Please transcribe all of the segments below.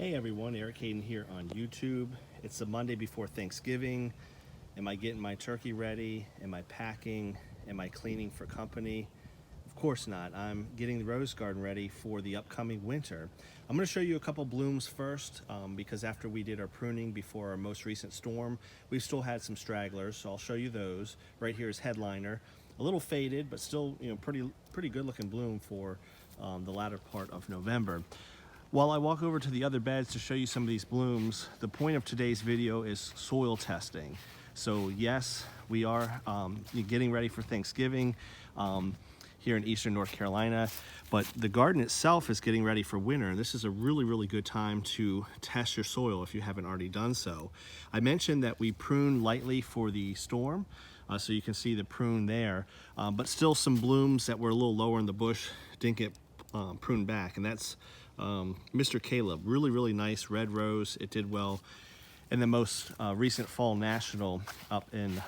Hey everyone, Eric Hayden here on YouTube. It's the Monday before Thanksgiving. Am I getting my turkey ready? Am I packing? Am I cleaning for company? Of course not. I'm getting the rose garden ready for the upcoming winter. I'm going to show you a couple blooms first because after we did our pruning before our most recent storm, we've still had some stragglers, so I'll show you those. Right here is Headliner. A little faded, but still, pretty good looking bloom for the latter part of November. While I walk over to the other beds to show you some of these blooms, the point of today's video is soil testing. So yes, we are getting ready for Thanksgiving here in Eastern North Carolina, but the garden itself is getting ready for winter. This is a really good time to test your soil if you haven't already done so. I mentioned that we pruned lightly for the storm, so you can see the prune there, but still some blooms that were a little lower in the bush didn't get pruned back, and that's Mr. Caleb, really nice red rose. It did well in the most recent fall national up in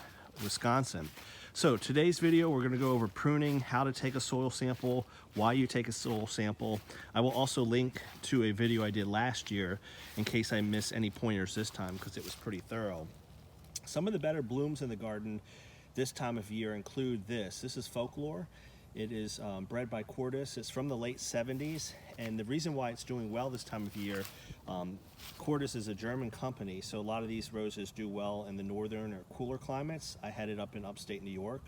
Wisconsin. So today's video, we're going to go over pruning, how to take a soil sample, why you take a soil sample. I will also link to a video I did last year in case I miss any pointers this time because it was pretty thorough. Some of the better blooms in the garden this time of year include this. This is Folklore. It is bred by Cordis. It's from the late 70s, and the reason why it's doing well this time of year, Cordis is a German company, so a lot of these roses do well in the northern or cooler climates. I had it up in upstate New York.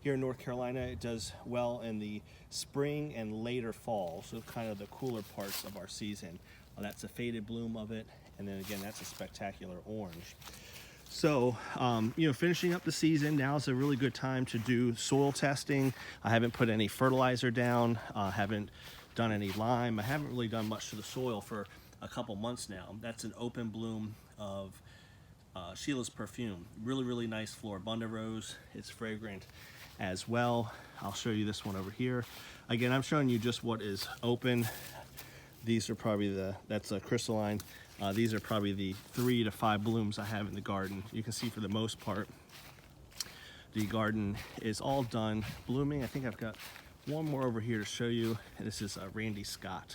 Here in North Carolina, it does well in the spring and later fall, so kind of the cooler parts of our season. That's a faded bloom of it, and then again, that's a spectacular orange. So, finishing up the season, now is a really good time to do soil testing. I haven't put any fertilizer down, haven't done any lime. I haven't really done much to the soil for a couple months now. That's an open bloom of Sheila's Perfume. Really nice Floribunda rose. It's fragrant as well. I'll show you this one over here. Again, I'm showing you just what is open. These are probably that's a crystalline. These are probably the 3 to 5 blooms I have in the garden. You can see for the most part, the garden is all done blooming. I think I've got one more over here to show you. This is Randy Scott,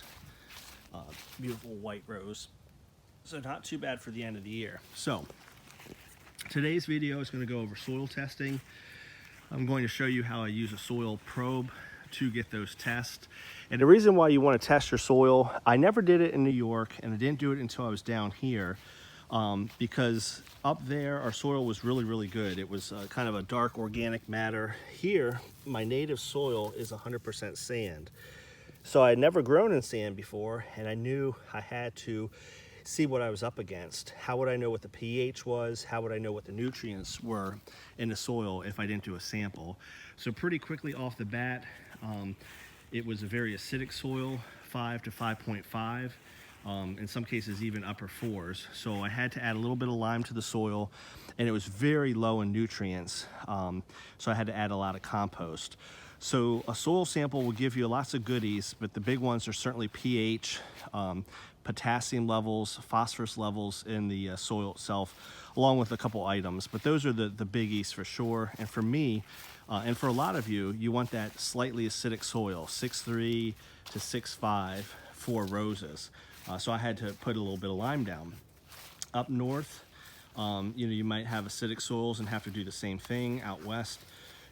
beautiful white rose. So not too bad for the end of the year. So today's video is going to go over soil testing. I'm going to show you how I use a soil probe to get those tests. And the reason why you want to test your soil, I never did it in New York, and I didn't do it until I was down here, because up there our soil was really good. It was kind of a dark organic matter. Here, my native soil is 100% sand. So I had never grown in sand before, and I knew I had to see what I was up against. How would I know what the pH was? How would I know what the nutrients were in the soil if I didn't do a sample? So pretty quickly off the bat, it was a very acidic soil, 5 to 5.5, in some cases even upper 4s. So I had to add a little bit of lime to the soil, and it was very low in nutrients, so I had to add a lot of compost. So a soil sample will give you lots of goodies, but the big ones are certainly pH, potassium levels, phosphorus levels in the soil itself, along with a couple items. But those are the biggies for sure. And for me, and for a lot of you, you want that slightly acidic soil, 6.3 to 6.5 for roses. So I had to put a little bit of lime down. Up north, you might have acidic soils and have to do the same thing. Out west,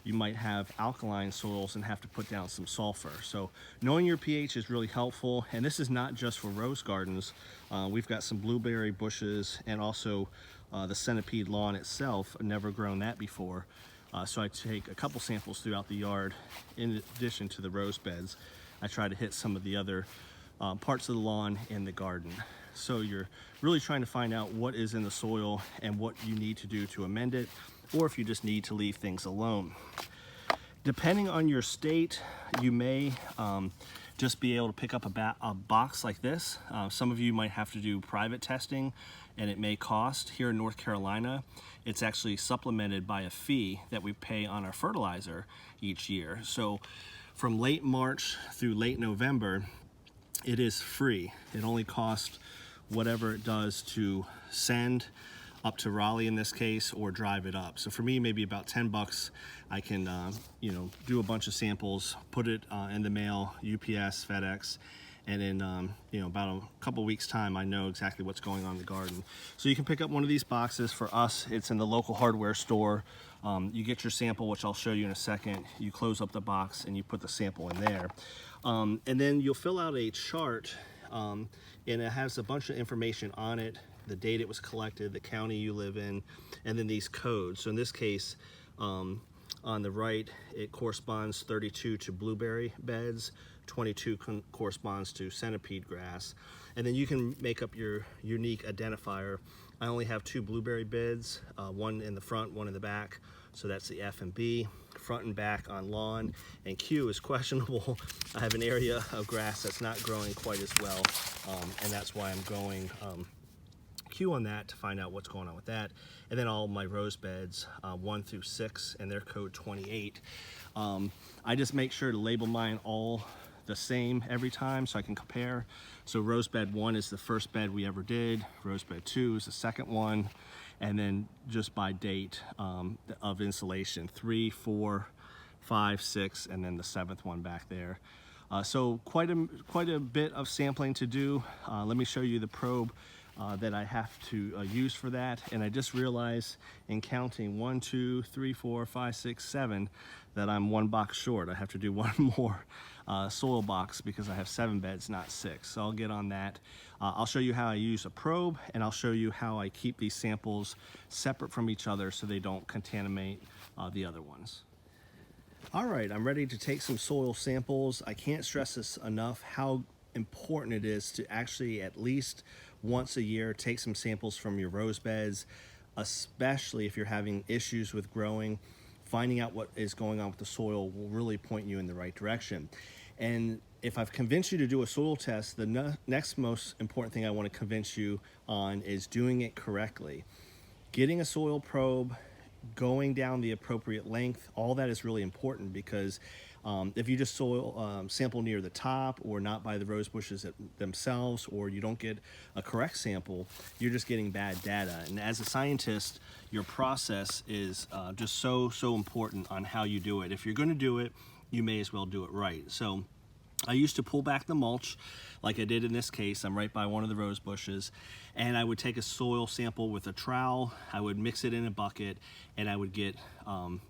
you might have alkaline soils and have to put down some sulfur. So knowing your pH is really helpful, and this is not just for rose gardens. We've got some blueberry bushes and also the centipede lawn itself. I've never grown that before. So I take a couple samples throughout the yard in addition to the rose beds. I try to hit some of the other parts of the lawn in the garden. So you're really trying to find out what is in the soil and what you need to do to amend it, or if you just need to leave things alone. Depending on your state, you may just be able to pick up a box like this. Some of you might have to do private testing, and it may cost. Here in North Carolina, it's actually supplemented by a fee that we pay on our fertilizer each year. So from late March through late November, it is free. It only costs whatever it does to send up to Raleigh in this case, or drive it up. So for me, maybe about 10 bucks, I can do a bunch of samples, put it in the mail, UPS, FedEx, And in you know, about a couple weeks time, I know exactly what's going on in the garden. So you can pick up one of these boxes. For us, it's in the local hardware store. You get your sample, which I'll show you in a second. You close up the box and you put the sample in there. And then you'll fill out a chart, and it has a bunch of information on it, the date it was collected, the county you live in, and then these codes. So in this case, on the right, it corresponds 32 to blueberry beds, 22 corresponds to centipede grass, and then you can make up your unique identifier. I only have 2 blueberry beds, one in the front, one in the back, so that's the F and B, front and back on lawn, and Q is questionable. I have an area of grass that's not growing quite as well, and that's why I'm going Q on that to find out what's going on with that. And then all my rose beds, 1 through 6, and they're code 28. I just make sure to label mine all the same every time so I can compare. So rose bed 1 is the first bed we ever did, rose bed 2 is the second one, and then just by date of installation, 3, 4, 5, 6, and then the 7th one back there. So quite a bit of sampling to do. Let me show you the probe that I have to use for that. And I just realized in counting 1, 2, 3, 4, 5, 6, 7 that I'm 1 box short. I have to do 1 more soil box because I have 7 beds, not 6. So I'll get on that. I'll show you how I use a probe, and I'll show you how I keep these samples separate from each other so they don't contaminate the other ones. All right, I'm ready to take some soil samples. I can't stress this enough, how important it is to actually at least once a year take some samples from your rose beds, especially if you're having issues with growing. Finding out what is going on with the soil will really point you in the right direction. And if I've convinced you to do a soil test, the next most important thing I want to convince you on is doing it correctly. Getting a soil probe, going down the appropriate length, all that is really important, because if you just soil sample near the top or not by the rose bushes themselves, or you don't get a correct sample, you're just getting bad data. And as a scientist, your process is just so important on how you do it. If you're going to do it, you may as well do it right. So I used to pull back the mulch like I did in this case. I'm right by one of the rose bushes, and I would take a soil sample with a trowel. I would mix it in a bucket, and I would get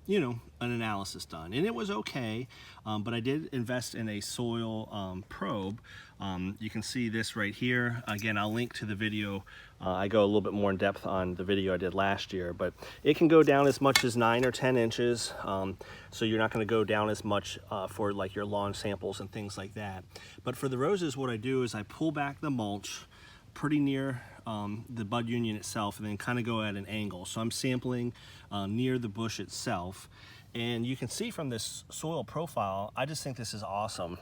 you know, an analysis done, and it was okay. But I did invest in a soil probe. You can see this right here. Again, I'll link to the video. I go a little bit more in depth on the video I did last year, but it can go down as much as 9 or 10 inches. So you're not going to go down as much for like your lawn samples and things like that. But for the roses, what I do is I pull back the mulch pretty near the bud union itself, and then kind of go at an angle. So I'm sampling near the bush itself. And you can see from this soil profile, I just think this is awesome.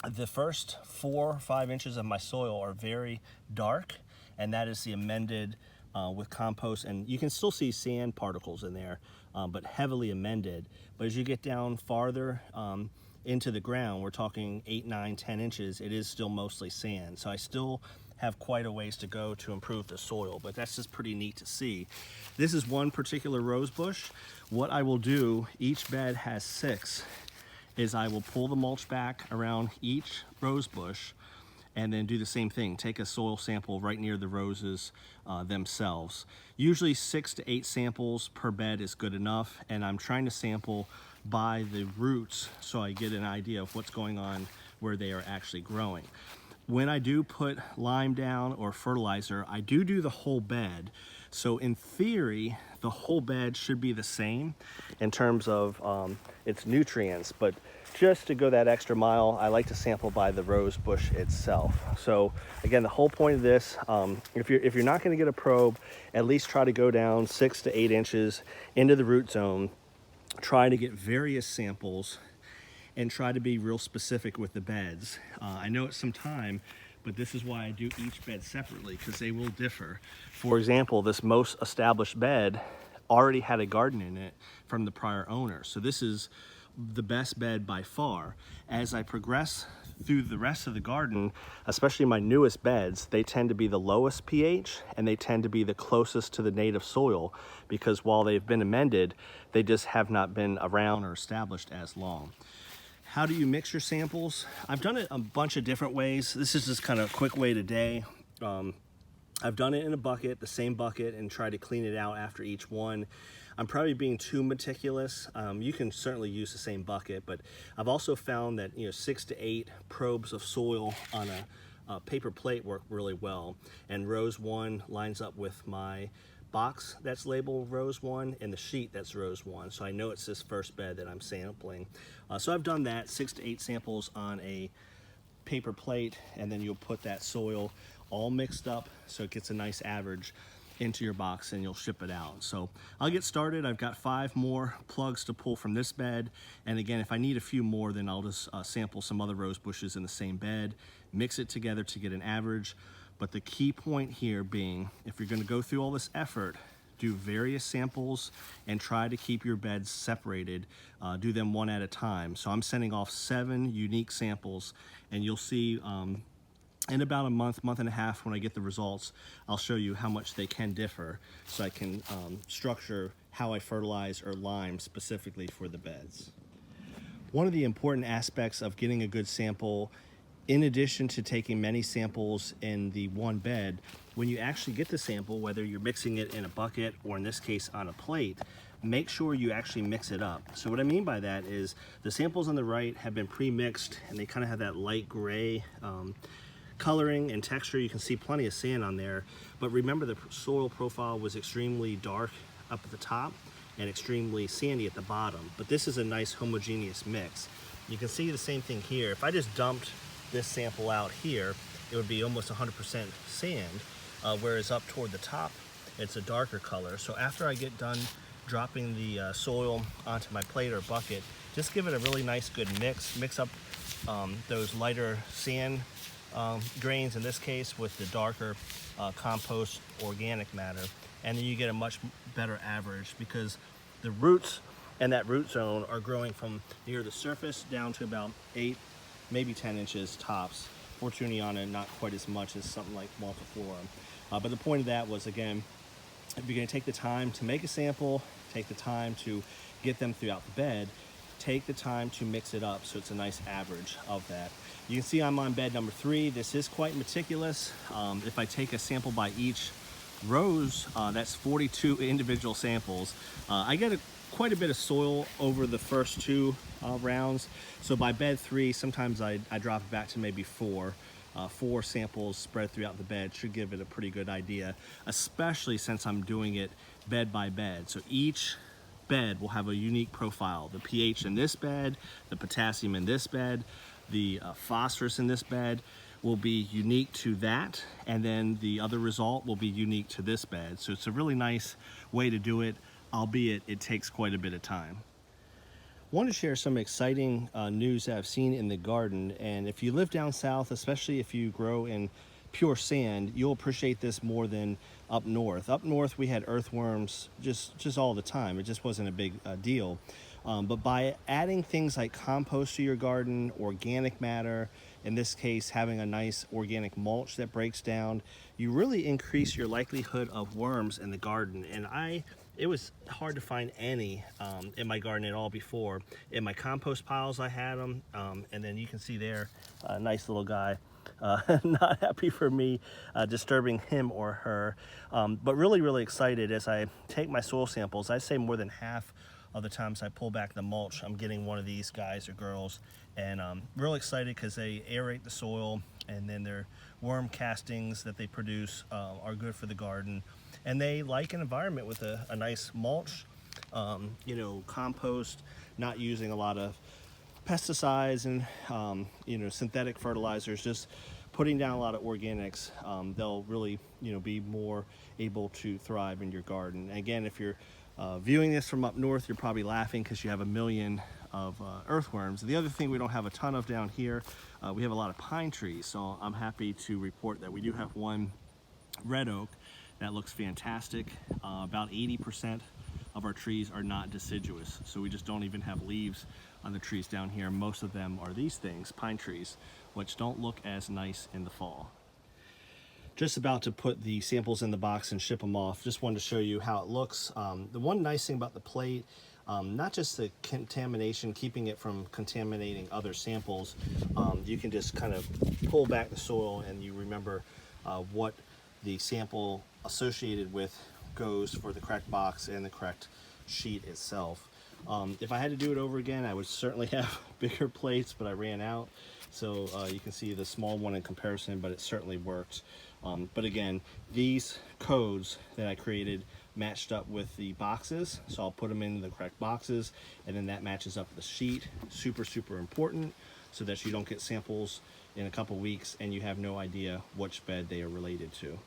The first 4 or 5 inches of my soil are very dark, and that is the amended with compost, and you can still see sand particles in there, but heavily amended. But as you get down farther into the ground, we're talking 8, 9, 10 inches, it is still mostly sand. So I still have quite a ways to go to improve the soil, but that's just pretty neat to see. This is one particular rose bush. What I will do, each bed has 6, is I will pull the mulch back around each rose bush, and then do the same thing. Take a soil sample right near the roses themselves. Usually 6 to 8 samples per bed is good enough, and I'm trying to sample by the roots so I get an idea of what's going on where they are actually growing. When I do put lime down or fertilizer, I do the whole bed. So in theory, the whole bed should be the same in terms of its nutrients, but just to go that extra mile, I like to sample by the rose bush itself. So again, the whole point of this, if you're not going to get a probe, at least try to go down 6 to 8 inches into the root zone. Try to get various samples and try to be real specific with the beds. I know it's some time, but this is why I do each bed separately, because they will differ. For example, this most established bed already had a garden in it from the prior owner. So this is the best bed by far. As I progress through the rest of the garden, especially my newest beds, they tend to be the lowest pH, and they tend to be the closest to the native soil, because while they've been amended, they just have not been around or established as long. How do you mix your samples? I've done it a bunch of different ways. This is just kind of a quick way today. I've done it in a bucket, the same bucket, and tried to clean it out after each one. I'm probably being too meticulous. You can certainly use the same bucket, but I've also found that 6 to 8 probes of soil on a paper plate work really well. And rows 1 lines up with my box that's labeled rows 1 and the sheet that's rows 1. So I know it's this first bed that I'm sampling. So I've done that, 6 to 8 samples on a paper plate, and then you'll put that soil all mixed up so it gets a nice average into your box, and you'll ship it out. So I'll get started. I've got 5 more plugs to pull from this bed, and again, if I need a few more, then I'll just sample some other rose bushes in the same bed, mix it together to get an average. But the key point here being, if you're going to go through all this effort, do various samples and try to keep your beds separated. Do them one at a time. So I'm sending off 7 unique samples, and you'll see in about a month and a half, when I get the results, I'll show you how much they can differ, so I can structure how I fertilize or lime specifically for the beds. One of the important aspects of getting a good sample, in addition to taking many samples in the one bed, when you actually get the sample, whether you're mixing it in a bucket or in this case on a plate, make sure you actually mix it up. So what I mean by that is the samples on the right have been pre-mixed, and they kind of have that light gray coloring and texture. You can see plenty of sand on there, but remember the soil profile was extremely dark up at the top and extremely sandy at the bottom. But this is a nice homogeneous mix. You can see the same thing here. If I just dumped this sample out here, it would be almost 100% sand, whereas up toward the top it's a darker color. So after I get done dropping the soil onto my plate or bucket, just give it a really nice good mix up those lighter sand grains in this case with the darker compost organic matter, and then you get a much better average, because the roots and that root zone are growing from near the surface down to about 8, maybe 10 inches tops. Fortuniana not quite as much as something like Multiflora. But the point of that was, again, if you're going to take the time to make a sample, take the time to get them throughout the bed, take the time to mix it up so it's a nice average of that. You can see I'm on bed number 3. This is quite meticulous. If I take a sample by each rose, that's 42 individual samples. I get quite a bit of soil over the first 2 rounds. So by bed 3, sometimes I drop it back to maybe 4. 4 samples spread throughout the bed should give it a pretty good idea, especially since I'm doing it bed by bed. So each bed will have a unique profile. The pH in this bed, the potassium in this bed, the phosphorus in this bed will be unique to that, and then the other result will be unique to this bed. So it's a really nice way to do it, albeit it takes quite a bit of time. I want to share some exciting news that I've seen in the garden, and if you live down south, especially if you grow in pure sand, you'll appreciate this more than up north. Up north we had earthworms just all the time. It just wasn't a big deal. But by adding things like compost to your garden, organic matter, in this case having a nice organic mulch that breaks down, you really increase your likelihood of worms in the garden. And it was hard to find any in my garden at all before. In my compost piles I had them, and then you can see there, a nice little guy. Not happy for me disturbing him or her, but really excited as I take my soil samples. I say more than half of the times I pull back the mulch, I'm getting one of these guys or girls, and real excited because they aerate the soil, and then their worm castings that they produce are good for the garden, and they like an environment with a nice mulch, compost, not using a lot of pesticides and synthetic fertilizers, just putting down a lot of organics. They'll really be more able to thrive in your garden. And again, if you're viewing this from up north, you're probably laughing because you have a million of earthworms. The other thing we don't have a ton of down here, we have a lot of pine trees, so I'm happy to report that we do have one red oak that looks fantastic. About 80% of our trees are not deciduous, so we just don't even have leaves on the trees down here. Most of them are these things, pine trees, which don't look as nice in the fall. Just about to put the samples in the box and ship them off. Just wanted to show you how it looks. The one nice thing about the plate, Not just the contamination, keeping it from contaminating other samples. You can just kind of pull back the soil and you remember what the sample associated with goes for the correct box and the correct sheet itself. If I had to do it over again, I would certainly have bigger plates, but I ran out. So you can see the small one in comparison, but it certainly worked. But again, these codes that I created matched up with the boxes, so I'll put them in the correct boxes, and then that matches up the sheet. Super, super important, so that you don't get samples in a couple weeks and you have no idea which bed they are related to.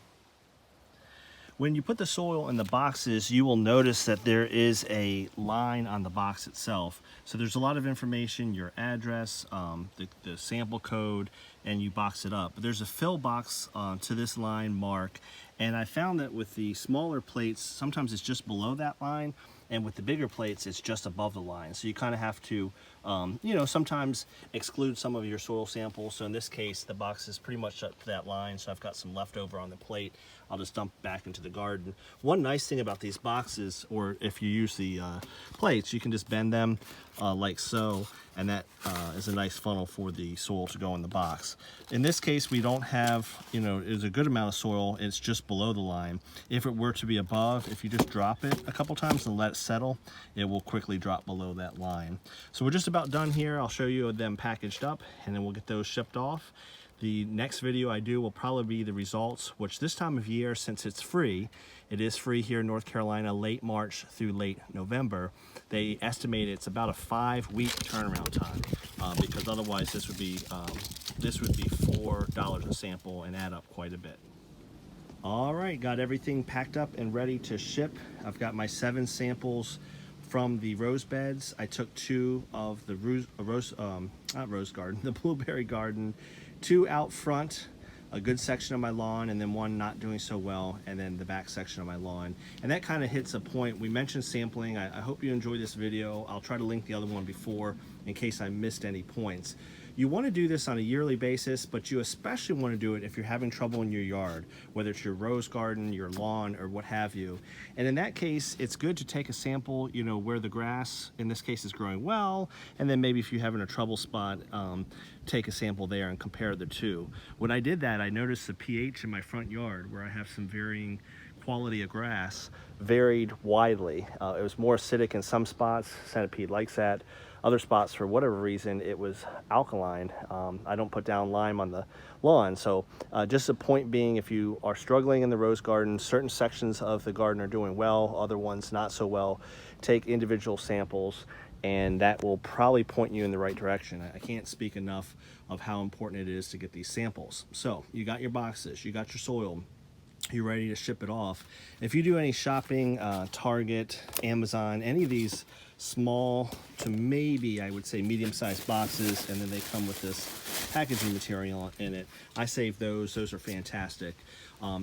When you put the soil in the boxes, you will notice that there is a line on the box itself. So there's a lot of information, your address, the sample code, and you box it up. But there's a fill box to this line mark, and I found that with the smaller plates, sometimes it's just below that line, and with the bigger plates, it's just above the line. So you kind of have to, you know, sometimes exclude some of your soil samples. So in this case, the box is pretty much up to that line, so I've got some leftover on the plate. I'll just dump back into the garden. One nice thing about these boxes, or if you use the plates, you can just bend them like so, and that is a nice funnel for the soil to go in the box. In this case, we don't have, you know, there's a good amount of soil. It's just below the line. If it were to be above, if you just drop it a couple times and let it settle, it will quickly drop below that line. So we're just about done here. I'll show you them packaged up, and then we'll get those shipped off. The next video I do will probably be the results, which this time of year, since it's free, it is free here in North Carolina, late March through late November. They estimate it's about a 5-week turnaround time, because otherwise this would be $4 a sample and add up quite a bit. All right, got everything packed up and ready to ship. I've got my 7 samples from the rose beds. I took 2 of the the blueberry garden, 2 out front, a good section of my lawn, and then 1 not doing so well, and then the back section of my lawn. And that kind of hits a point. We mentioned sampling. I hope you enjoyed this video. I'll try to link the other one before in case I missed any points. You want to do this on a yearly basis, but you especially want to do it if you're having trouble in your yard, whether it's your rose garden, your lawn, or what have you. And in that case, it's good to take a sample, you know, where the grass, in this case, is growing well, and then maybe if you're having a trouble spot, take a sample there and compare the two. When I did that, I noticed the pH in my front yard, where I have some varying quality of grass, varied widely. It was more acidic in some spots. Centipede likes that. Other spots, for whatever reason, it was alkaline. I don't put down lime on the lawn. So just a point being, if you are struggling in the rose garden, certain sections of the garden are doing well, other ones not so well, take individual samples, and that will probably point you in the right direction. I can't speak enough of how important it is to get these samples. So you got your boxes, you got your soil, you're ready to ship it off. If you do any shopping, Target, Amazon, any of these small to maybe, I would say, medium-sized boxes, and then they come with this packaging material in it, I save those. Those are fantastic.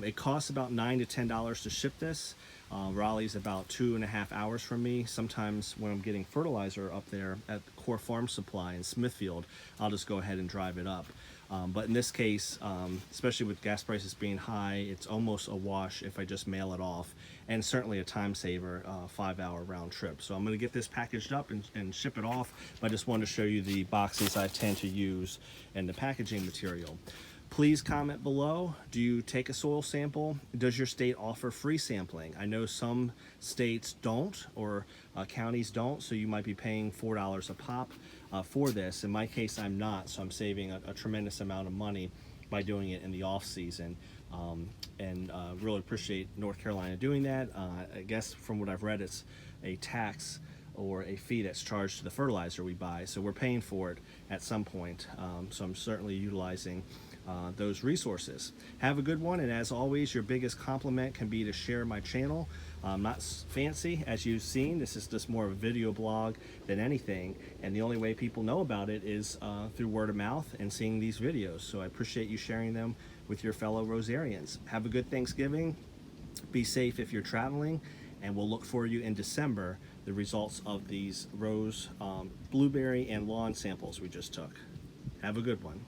It costs about $9 to $10 to ship this. Raleigh's about 2.5 hours from me. Sometimes when I'm getting fertilizer up there at Core Farm Supply in Smithfield, I'll just go ahead and drive it up. But in this case, especially with gas prices being high, it's almost a wash if I just mail it off, and certainly a time saver, 5-hour round trip. So I'm going to get this packaged up and ship it off, but I just wanted to show you the boxes I tend to use and the packaging material. Please comment below. Do you take a soil sample? Does your state offer free sampling? I know some states don't, or counties don't, so you might be paying $4 a pop for this. In my case, I'm not, so I'm saving a tremendous amount of money by doing it in the off season. And really appreciate North Carolina doing that. I guess from what I've read, it's a tax or a fee that's charged to the fertilizer we buy, so we're paying for it at some point. So I'm certainly utilizing those resources. Have a good one, and as always, your biggest compliment can be to share my channel. Not fancy, as you've seen. This is just more of a video blog than anything, and the only way people know about it is through word of mouth and seeing these videos. So I appreciate you sharing them with your fellow Rosarians. Have a good Thanksgiving. Be safe if you're traveling, and we'll look for you in December, the results of these rose, blueberry, and lawn samples we just took. Have a good one.